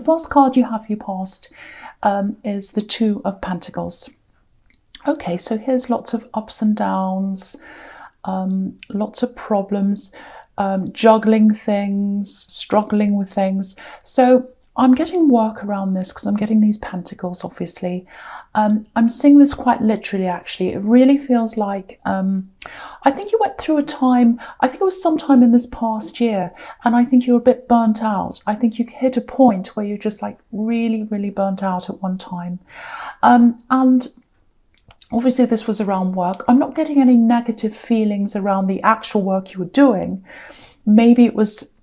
first card you have for your past is the Two of Pentacles. Okay, so here's lots of ups and downs, lots of problems, juggling things, struggling with things. So I'm getting work around this because I'm getting these pentacles, obviously. I'm seeing this quite literally, actually. It really feels like, I think you went through a time, I think it was sometime in this past year, and I think you were a bit burnt out. I think you hit a point where you're just like really, really burnt out at one time. And obviously this was around work. I'm not getting any negative feelings around the actual work you were doing. Maybe it was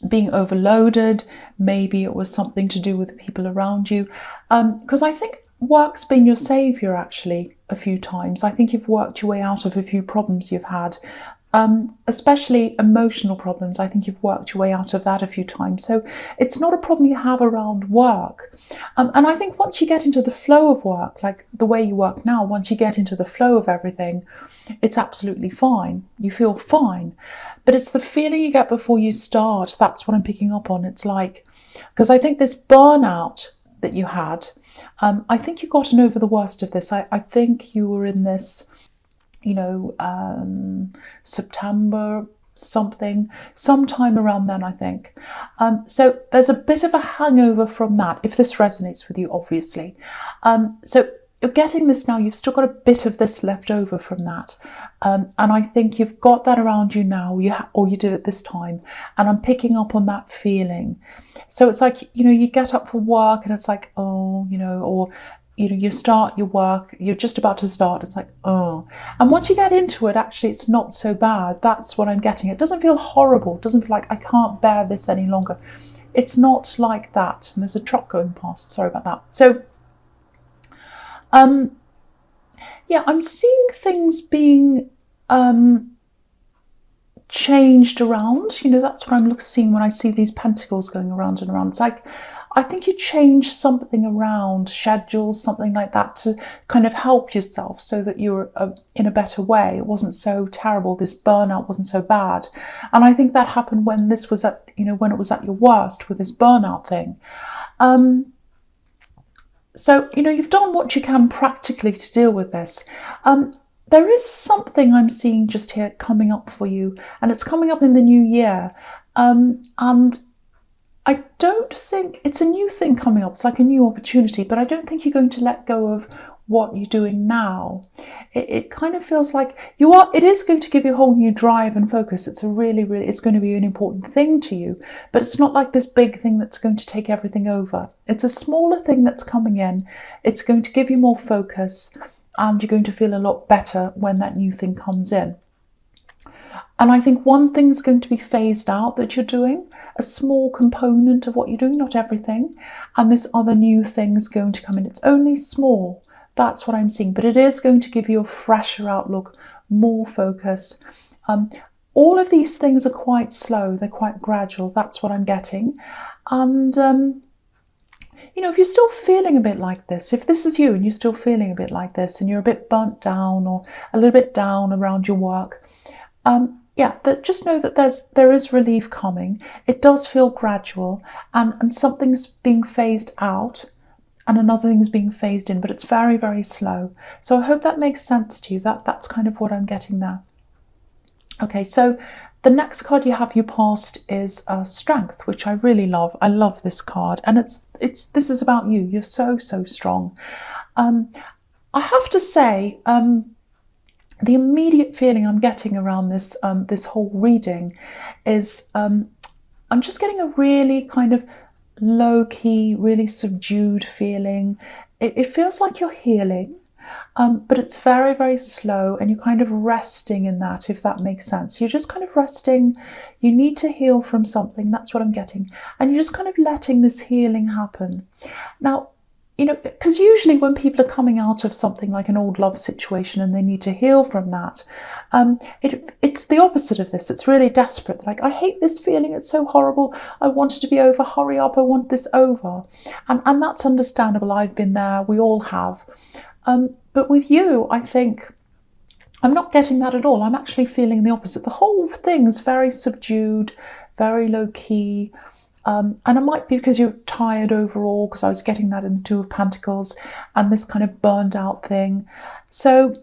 being overloaded. Maybe it was something to do with the people around you. Because I think work's been your saviour, actually, a few times. I think you've worked your way out of a few problems you've had. Especially emotional problems. I think you've worked your way out of that a few times. So it's not a problem you have around work. And I think once you get into the flow of work, like the way you work now, once you get into the flow of everything, it's absolutely fine. You feel fine. But it's the feeling you get before you start. That's what I'm picking up on. It's like, because I think this burnout that you had, I think you've gotten over the worst of this. I think you were in this, you know, September sometime around then, I think. So there's a bit of a hangover from that, if this resonates with you, obviously. So you're getting this now, you've still got a bit of this left over from that. And I think you've got that around you now, or you did at this time. And I'm picking up on that feeling. So it's like, you know, you get up for work and it's like, oh, you know, or you know, you start your work, you're just about to start, it's like, oh. And once you get into it, actually, it's not so bad. That's what I'm getting. It doesn't feel horrible. It doesn't feel like I can't bear this any longer. It's not like that. And there's a truck going past. Sorry about that. So, yeah, I'm seeing things being changed around. You know, that's what I'm seeing when I see these pentacles going around and around. It's like, I think you changed something around, schedules, something like that, to kind of help yourself so that you were in a better way. It wasn't so terrible. This burnout wasn't so bad. And I think that happened when this was at, you know, when it was at your worst with this burnout thing. So, you know, you've done what you can practically to deal with this. There is something I'm seeing just here coming up for you, and it's coming up in the new year. And I don't think it's a new thing coming up. It's like a new opportunity, but I don't think you're going to let go of what you're doing now. It kind of feels like you are. It is going to give you a whole new drive and focus. It's it's going to be an important thing to you, but it's not like this big thing that's going to take everything over. It's a smaller thing that's coming in. It's going to give you more focus, and you're going to feel a lot better when that new thing comes in. And I think one thing's going to be phased out that you're doing, a small component of what you're doing, not everything. And this other new thing's going to come in. It's only small. That's what I'm seeing. But it is going to give you a fresher outlook, more focus. All of these things are quite slow. They're quite gradual. That's what I'm getting. And, you know, if you're still feeling a bit like this, if this is you and you're still feeling a bit like this and you're a bit burnt down or a little bit down around your work, yeah, just know that there is relief coming. It does feel gradual, and something's being phased out and another thing's being phased in, but it's very, very slow. So I hope that makes sense to you. That's kind of what I'm getting there. Okay, so the next card you have, your past, is Strength, which I really love. I love this card, and this is about you. You're so, so strong. I have to say, the immediate feeling I'm getting around this this whole reading is I'm just getting a really kind of low-key, really subdued feeling. It feels like you're healing, but it's very, very slow, and you're kind of resting in that, if that makes sense. You're just kind of resting. You need to heal from something. That's what I'm getting. And you're just kind of letting this healing happen. Now, you know, because usually when people are coming out of something like an old love situation and they need to heal from that, it's the opposite of this. It's really desperate. Like, I hate this feeling. It's so horrible. I want it to be over. Hurry up. I want this over. And that's understandable. I've been there. We all have. But with you, I think I'm not getting that at all. I'm actually feeling the opposite. The whole thing's very subdued, very low key. And it might be because you're tired overall, because I was getting that in the Two of Pentacles and this kind of burned out thing. So,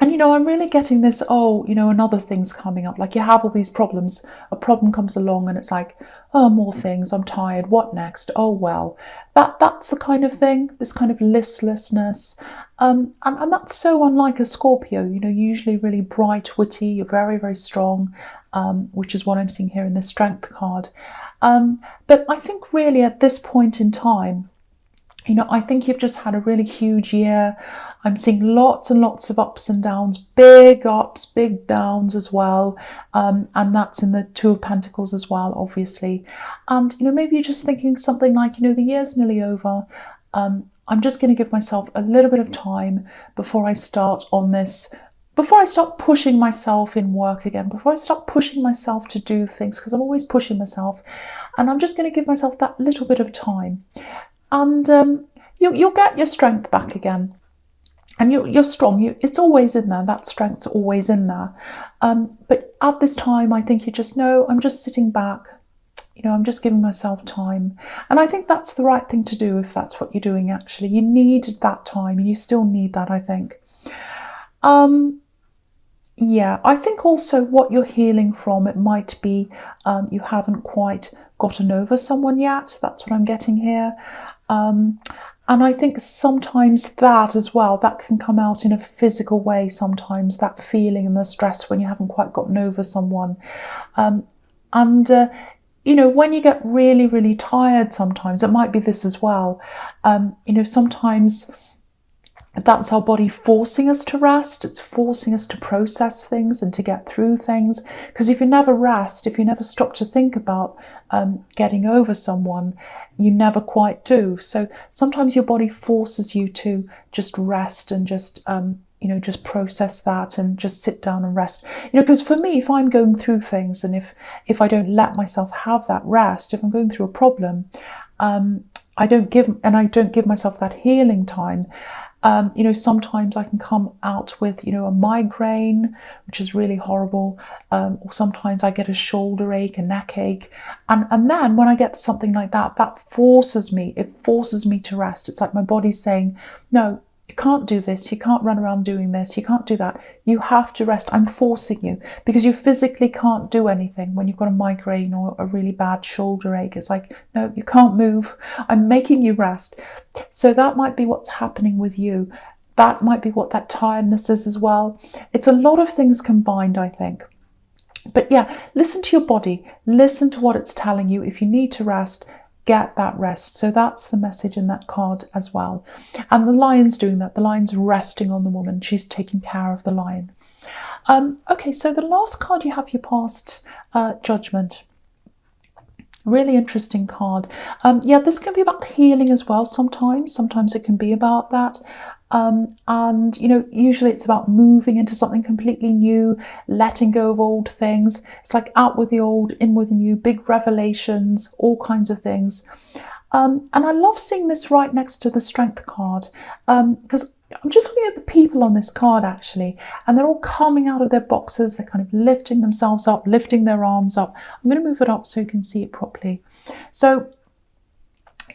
and, you know, I'm really getting this, oh, you know, another thing's coming up. Like, you have all these problems. A problem comes along and it's like, oh, more things. I'm tired. What next? Oh, well, that's the kind of thing, this kind of listlessness. And that's so unlike a Scorpio, you know, usually really bright, witty, you're very, very strong, which is what I'm seeing here in the Strength card. But I think really at this point in time, you know, I think you've just had a really huge year. I'm seeing lots and lots of ups and downs, big ups, big downs as well. And that's in the Two of Pentacles as well, obviously. And, you know, maybe you're just thinking something like, you know, the year's nearly over. I'm just going to give myself a little bit of time before I start on this, before I start pushing myself in work again, before I start pushing myself to do things, because I'm always pushing myself. And I'm just going to give myself that little bit of time. And you'll get your strength back again. And you're strong. It's always in there. That strength's always in there. But at this time, I think you just know, I'm just sitting back. You know, I'm just giving myself time. And I think that's the right thing to do if that's what you're doing, actually. You need that time, and you still need that, I think. Yeah, I think also what you're healing from, it might be you haven't quite gotten over someone yet. That's what I'm getting here. And I think sometimes that as well, that can come out in a physical way sometimes, that feeling and the stress when you haven't quite gotten over someone. You know, when you get really, really tired sometimes, it might be this as well. You know, sometimes that's our body forcing us to rest. It's forcing us to process things and to get through things. Because if you never rest, if you never stop to think about getting over someone, you never quite do. So sometimes your body forces you to just rest and just, you know, just process that and just sit down and rest. You know, because for me, if I'm going through things and if I don't let myself have that rest, if I'm going through a problem, I don't give myself that healing time. You know, sometimes I can come out with, you know, a migraine, which is really horrible. Or sometimes I get a shoulder ache, a neck ache. And then when I get something like that, that forces me, it forces me to rest. It's like my body's saying, no, you can't do this. You can't run around doing this. You can't do that. You have to rest. I'm forcing you, because you physically can't do anything when you've got a migraine or a really bad shoulder ache. It's like, no, you can't move. I'm making you rest. So that might be what's happening with you. That might be what that tiredness is as well. It's a lot of things combined, I think. But yeah, listen to your body. Listen to what it's telling you. If you need to rest, get that rest. So that's the message in that card as well. And the lion's doing that. The lion's resting on the woman. She's taking care of the lion. Okay, so the last card you have, your past judgment. Really interesting card. Yeah, this can be about healing as well sometimes. Sometimes it can be about that. And, you know, usually it's about moving into something completely new, letting go of old things. It's like out with the old, in with the new, big revelations, all kinds of things. And I love seeing this right next to the Strength card, because I'm just looking at the people on this card, actually, and they're all coming out of their boxes. They're kind of lifting themselves up, lifting their arms up. I'm going to move it up so you can see it properly. So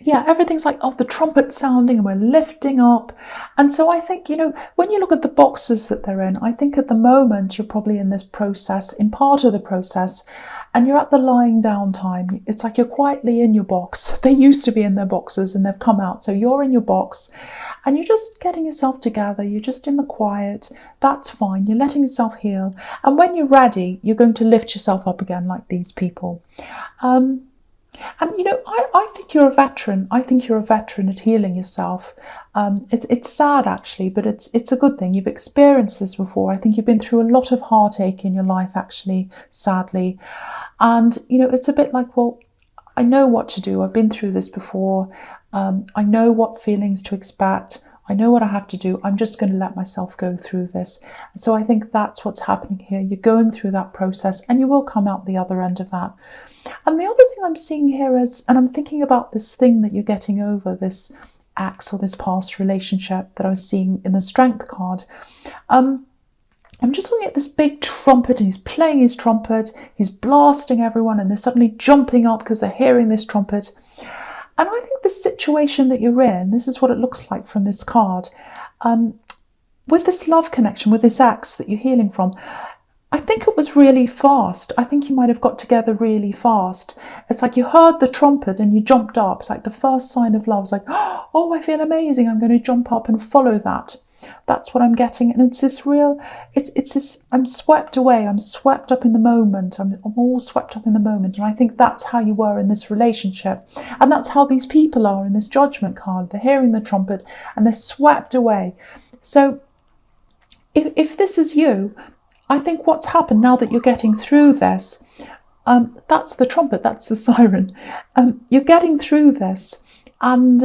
yeah, everything's like, oh, the trumpet sounding and we're lifting up. And so I think, you know, when you look at the boxes that they're in, I think at the moment you're probably in this process, in part of the process, and you're at the lying down time. It's like you're quietly in your box. They used to be in their boxes and they've come out. So you're in your box and you're just getting yourself together. You're just in the quiet. That's fine. You're letting yourself heal. And when you're ready, you're going to lift yourself up again like these people. And, you know, I think you're a veteran. I think you're a veteran at healing yourself. It's sad, actually, but it's a good thing. You've experienced this before. I think you've been through a lot of heartache in your life, actually, sadly. And, you know, it's a bit like, well, I know what to do. I've been through this before. I know what feelings to expect. I know what I have to do. I'm just going to let myself go through this. So I think that's what's happening here. You're going through that process and you will come out the other end of that. And the other thing I'm seeing here is, and I'm thinking about this thing that you're getting over, this ex or this past relationship that I was seeing in the Strength card. I'm just looking at this big trumpet and he's playing his trumpet. He's blasting everyone and they're suddenly jumping up because they're hearing this trumpet. And I think the situation that you're in, this is what it looks like from this card, with this love connection, with this ex that you're healing from, I think it was really fast. I think you might have got together really fast. It's like you heard the trumpet and you jumped up. It's like the first sign of love. It's like, oh, I feel amazing. I'm going to jump up and follow that. That's what I'm getting. And it's this real, it's this, I'm swept away. I'm swept up in the moment. I'm all swept up in the moment. And I think that's how you were in this relationship. And that's how these people are in this judgment card. They're hearing the trumpet and they're swept away. So if this is you, I think what's happened now that you're getting through this, that's the trumpet, that's the siren. You're getting through this, and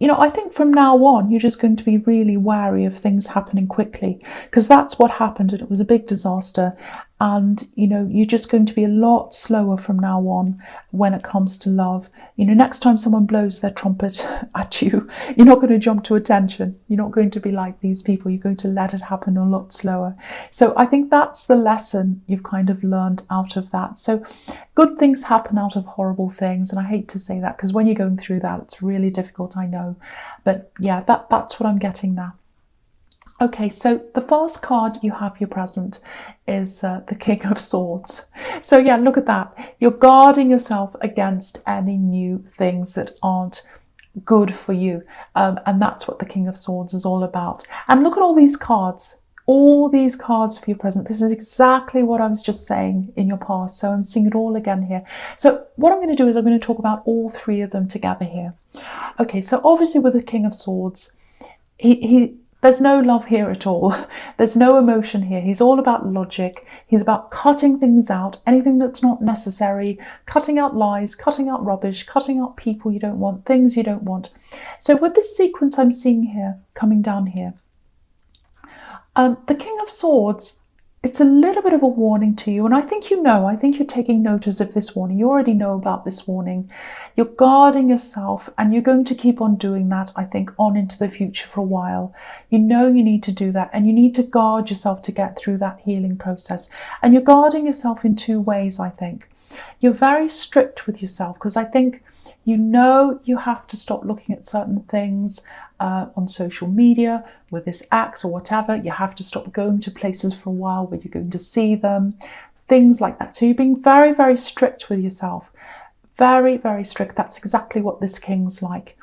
I think from now on you're just going to be really wary of things happening quickly, because that's what happened, and it was a big disaster. And you're just going to be a lot slower from now on when it comes to love. Next time someone blows their trumpet at you, you're not going to jump to attention. You're not going to be like these people. You're going to let it happen a lot slower. So I think that's the lesson you've kind of learned out of that. So good things happen out of horrible things. And I hate to say that, because when you're going through that, it's really difficult, I know. But yeah, that's what I'm getting there. Okay, so the first card you have your present is the King of Swords. So yeah, look at that. You're guarding yourself against any new things that aren't good for you. And that's what the King of Swords is all about. And look at all these cards. All these cards for your present. This is exactly what I was just saying in your past. So I'm seeing it all again here. So what I'm going to do is I'm going to talk about all three of them together here. Okay, so obviously with the King of Swords, there's no love here at all. There's no emotion here. He's all about logic. He's about cutting things out, anything that's not necessary, cutting out lies, cutting out rubbish, cutting out people you don't want, things you don't want. So with this sequence I'm seeing here, coming down here, the King of Swords, it's a little bit of a warning to you. And I think I think you're taking notice of this warning. You already know about this warning. You're guarding yourself, and you're going to keep on doing that, I think, on into the future for a while. You need to do that, and you need to guard yourself to get through that healing process. And you're guarding yourself in two ways, I think. You're very strict with yourself, because I think you have to stop looking at certain things on social media with this axe or whatever. You have to stop going to places for a while where you're going to see them, things like that. So you're being very, very strict with yourself. Very, very strict. That's exactly what this king's like.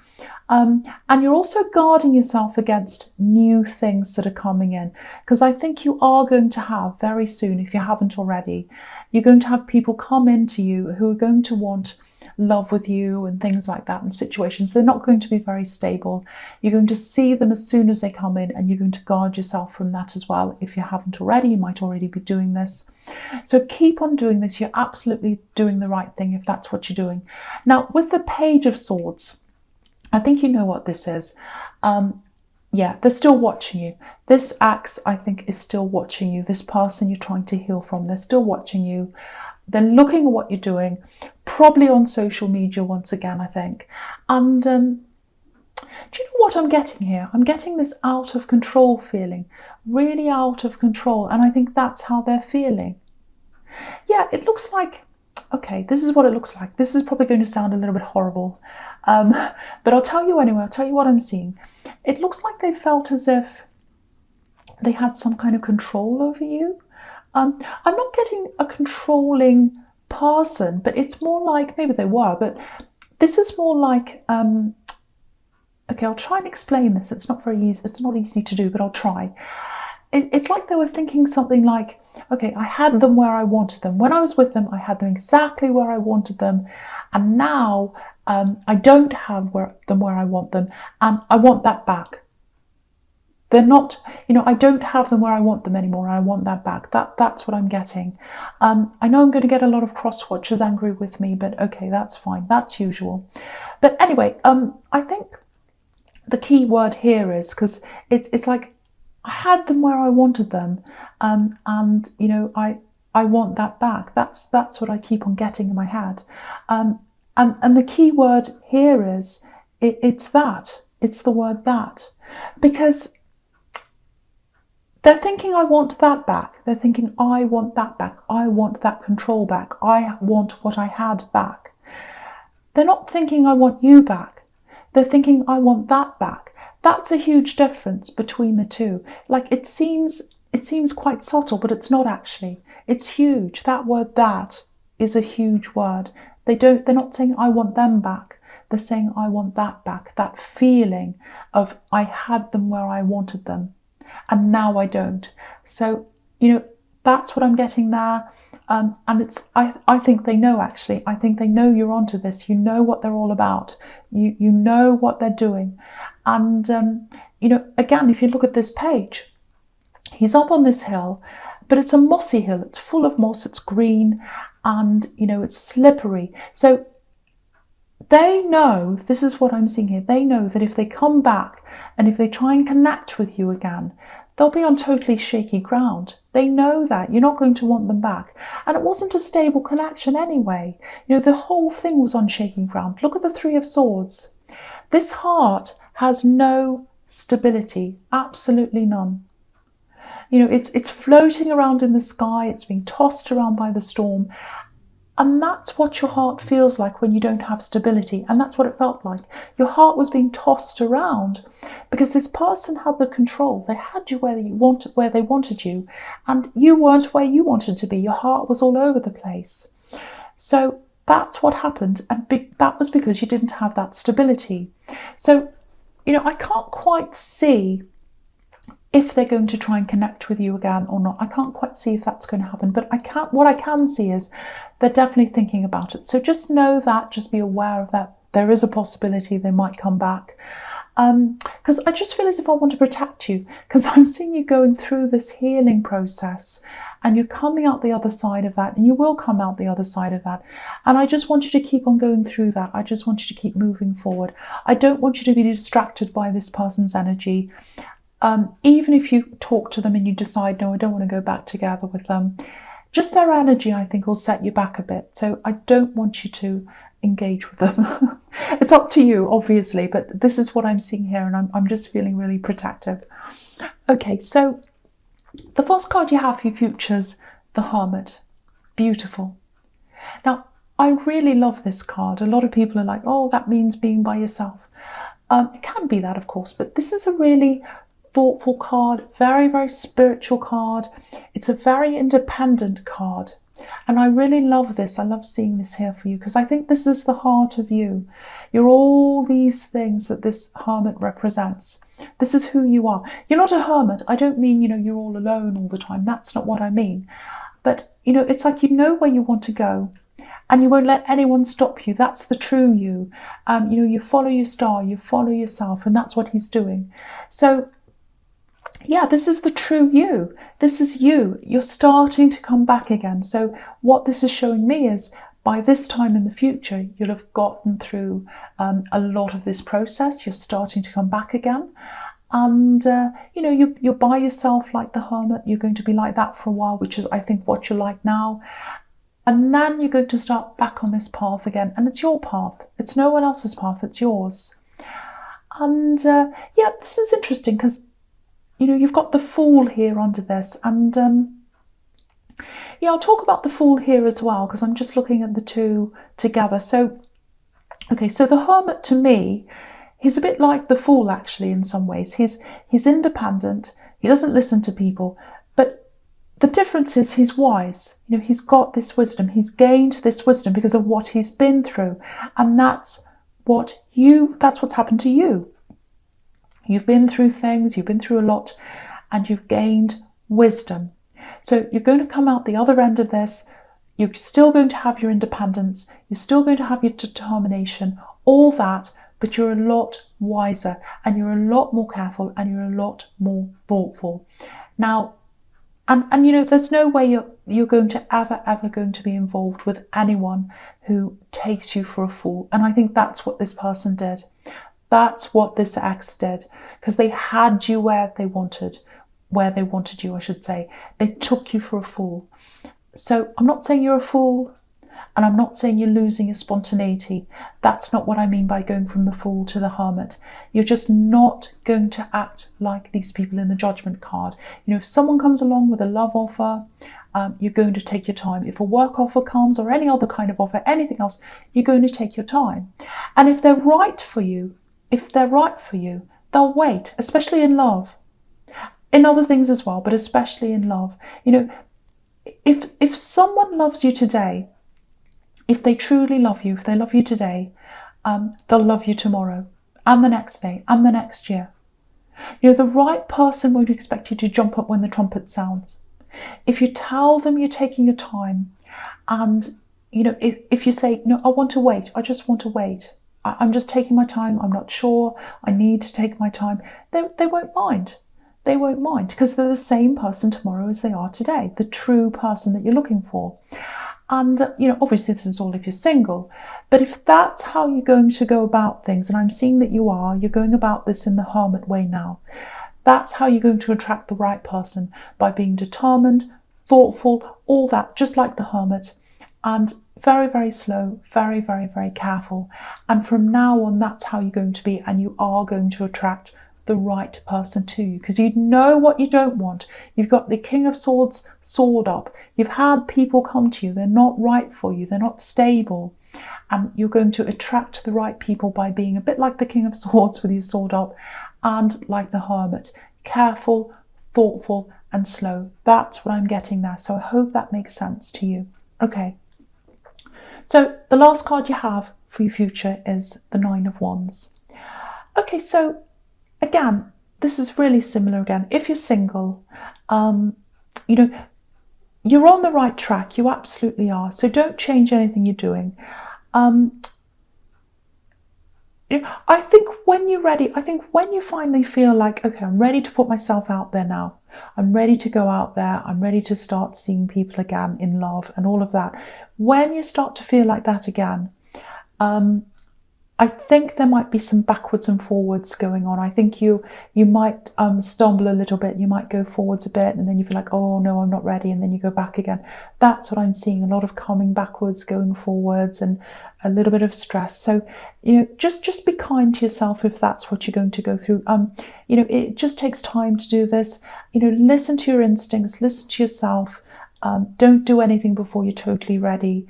And you're also guarding yourself against new things that are coming in, because I think you are going to have very soon, if you haven't already, you're going to have people come into you who are going to want love with you and things like that, and situations. They're not going to be very stable. You're going to see them as soon as they come in, and you're going to guard yourself from that as well. If you haven't already, you might already be doing this. So keep on doing this. You're absolutely doing the right thing if that's what you're doing. Now, with the Page of Swords, I think you know what this is. Yeah, they're still watching you. This axe, I think, is still watching you. This person you're trying to heal from, they're still watching you. They're looking at what you're doing, probably on social media once again, I think. And do you know what I'm getting here? I'm getting this out of control feeling, really out of control. And I think that's how they're feeling. Yeah, it looks like, okay, this is what it looks like. This is probably going to sound a little bit horrible. But I'll tell you anyway, I'll tell you what I'm seeing. It looks like they felt as if they had some kind of control over you. I'm not getting a controlling person, but it's more like, maybe they were, but this is more like, okay, I'll try and explain this. It's not very easy. It's not easy to do, but I'll try. It's like they were thinking something like, okay, I had them where I wanted them. When I was with them, I had them exactly where I wanted them. And now I don't have them where I want them, and I want that back. They're not, I don't have them where I want them anymore. I want that back. That's what I'm getting. I know I'm going to get a lot of cross-watchers angry with me, but okay, that's fine. That's usual. But anyway, I think the key word here is, because it's like I had them where I wanted them, and I want that back. That's what I keep on getting in my head. And the key word here is it's that. It's the word that, because they're thinking, I want that back. They're thinking, I want that back. I want that control back. I want what I had back. they're not thinking I want you back. They're thinking I want that back. That's a huge difference between the two. Like it seems quite subtle, but it's not actually. It's huge. That word "that" is a huge word. They're not saying I want them back. They're saying I want that back. That feeling of I had them where I wanted them and now I don't. So, that's what I'm getting there. And I think they know, actually. I think they know you're onto this. You know what they're all about. You know what they're doing. And, again, if you look at this page, he's up on this hill, but it's a mossy hill. It's full of moss. It's green and, it's slippery. So they know, this is what I'm seeing here, they know that if they come back and if they try and connect with you again, they'll be on totally shaky ground. They know that. You're not going to want them back. And it wasn't a stable connection anyway. The whole thing was on shaky ground. Look at the Three of Swords. This heart has no stability, absolutely none. It's floating around in the sky. It's being tossed around by the storm. And that's what your heart feels like when you don't have stability. And that's what it felt like. Your heart was being tossed around because this person had the control. They had you where they wanted you, and you weren't where you wanted to be. Your heart was all over the place. So that's what happened. And that was because you didn't have that stability. So, I can't quite see if they're going to try and connect with you again or not. I can't quite see if that's going to happen, but what I can see is they're definitely thinking about it. So just know that, just be aware of that. There is a possibility they might come back. Because I just feel as if I want to protect you, because I'm seeing you going through this healing process and you're coming out the other side of that, and you will come out the other side of that. And I just want you to keep on going through that. I just want you to keep moving forward. I don't want you to be distracted by this person's energy. Even if you talk to them and you decide, no, I don't want to go back together with them, just their energy, I think, will set you back a bit. So I don't want you to engage with them. It's up to you, obviously, but this is what I'm seeing here, and I'm just feeling really protective. Okay, so the first card you have for your futures, the Hermit. Beautiful. Now, I really love this card. A lot of people are like, oh, that means being by yourself. It can be that, of course, but this is a really thoughtful card, very, very spiritual card. It's a very independent card. And I really love this. I love seeing this here for you, because I think this is the heart of you. You're all these things that this Hermit represents. This is who you are. You're not a hermit. I don't mean, you're all alone all the time. That's not what I mean. But, it's like you know where you want to go, and you won't let anyone stop you. That's the true you. You follow your star, you follow yourself, and that's what he's doing. So, yeah, this is the true you. This is you. You're starting to come back again. So what this is showing me is by this time in the future, you'll have gotten through a lot of this process. You're starting to come back again. And, you're by yourself like the Hermit. You're going to be like that for a while, which is, I think, what you're like now. And then you're going to start back on this path again. And it's your path. It's no one else's path. It's yours. And, yeah, this is interesting because you've got the Fool here under this. And, yeah, I'll talk about the Fool here as well, because I'm just looking at the two together. So, okay, so the Hermit to me, he's a bit like the Fool, actually, in some ways. He's independent. He doesn't listen to people. But the difference is he's wise. He's got this wisdom. He's gained this wisdom because of what he's been through. And that's what's happened to you. You've been through things, you've been through a lot, and you've gained wisdom. So you're going to come out the other end of this. You're still going to have your independence. You're still going to have your determination, all that, but you're a lot wiser, and you're a lot more careful, and you're a lot more thoughtful. Now, and there's no way you're going to ever going to be involved with anyone who takes you for a fool. And I think that's what this person did. That's what this ex did, because they had you where they wanted you, I should say. They took you for a fool. So I'm not saying you're a fool, and I'm not saying you're losing your spontaneity. That's not what I mean by going from the Fool to the Hermit. You're just not going to act like these people in the Judgment card. If someone comes along with a love offer You're going to take your time. If a work offer comes or any other kind of offer, anything else, you're going to take your time. And if they're right for you, they'll wait, especially in love. In other things as well, but especially in love. If someone loves you today, if they truly love you, if they love you today, they'll love you tomorrow and the next day and the next year. The right person won't expect you to jump up when the trumpet sounds. If you tell them you're taking your time, and if you say, no, I want to wait, I just want to wait, I'm just taking my time, I'm not sure, I need to take my time, they won't mind. They won't mind, because they're the same person tomorrow as they are today, the true person that you're looking for. And, obviously this is all if you're single, but if that's how you're going to go about things, and I'm seeing that you're going about this in the hermit way now, that's how you're going to attract the right person, by being determined, thoughtful, all that, just like the hermit, and very, very slow, very, very, very careful. And from now on, that's how you're going to be, and you are going to attract the right person to you, because you know what you don't want. You've got the King of Swords sword up. You've had people come to you. They're not right for you. They're not stable. And you're going to attract the right people by being a bit like the King of Swords with your sword up, and like the hermit, careful, thoughtful, and slow. That's what I'm getting there. So I hope that makes sense to you. Okay. So the last card you have for your future is the Nine of Wands. Okay, so again, this is really similar again. If you're single, you're on the right track. You absolutely are. So don't change anything you're doing. I think when you're ready, when you finally feel like, okay, I'm ready to put myself out there now. I'm ready to go out there. I'm ready to start seeing people again in love and all of that. When you start to feel like that again, I think there might be some backwards and forwards going on. I think you might stumble a little bit. You might go forwards a bit, and then you feel like, oh no, I'm not ready, and then you go back again. That's what I'm seeing, a lot of coming backwards, going forwards, and a little bit of stress. So, just be kind to yourself if that's what you're going to go through. It just takes time to do this. Listen to your instincts, listen to yourself. Don't do anything before you're totally ready.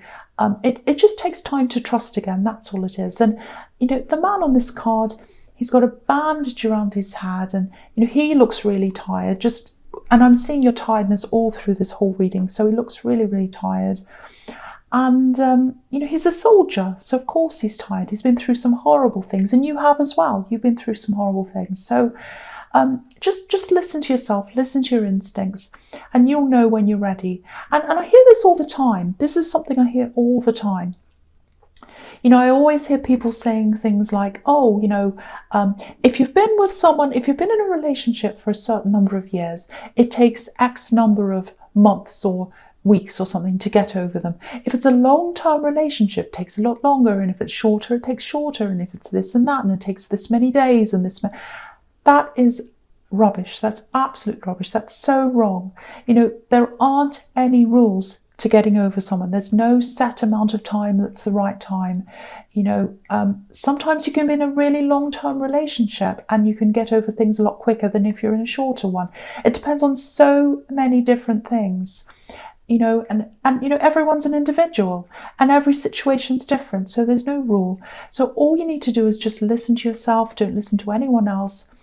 It just takes time to trust again. That's all it is. And, the man on this card, he's got a bandage around his head, and, he looks really tired. And I'm seeing your tiredness all through this whole reading. So he looks really, really tired. And, he's a soldier. So of course he's tired. He's been through some horrible things, and you have as well. You've been through some horrible things. So just listen to yourself, listen to your instincts, and you'll know when you're ready. And I hear this all the time. This is something I hear all the time. I always hear people saying things like, oh, if you've been with someone, if you've been in a relationship for a certain number of years, it takes X number of months or weeks or something to get over them. If it's a long-term relationship, it takes a lot longer. And if it's shorter, it takes shorter. And if it's this and that, and it takes this many days and this many... That is rubbish. That's absolute rubbish. That's so wrong. There aren't any rules to getting over someone. There's no set amount of time that's the right time. Sometimes you can be in a really long-term relationship and you can get over things a lot quicker than if you're in a shorter one. It depends on so many different things. And everyone's an individual and every situation's different. So there's no rule. So all you need to do is just listen to yourself. Don't listen to anyone else.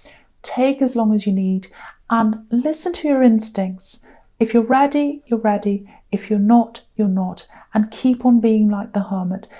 Take as long as you need and listen to your instincts. If you're ready, you're ready. If you're not, you're not. And keep on being like the hermit.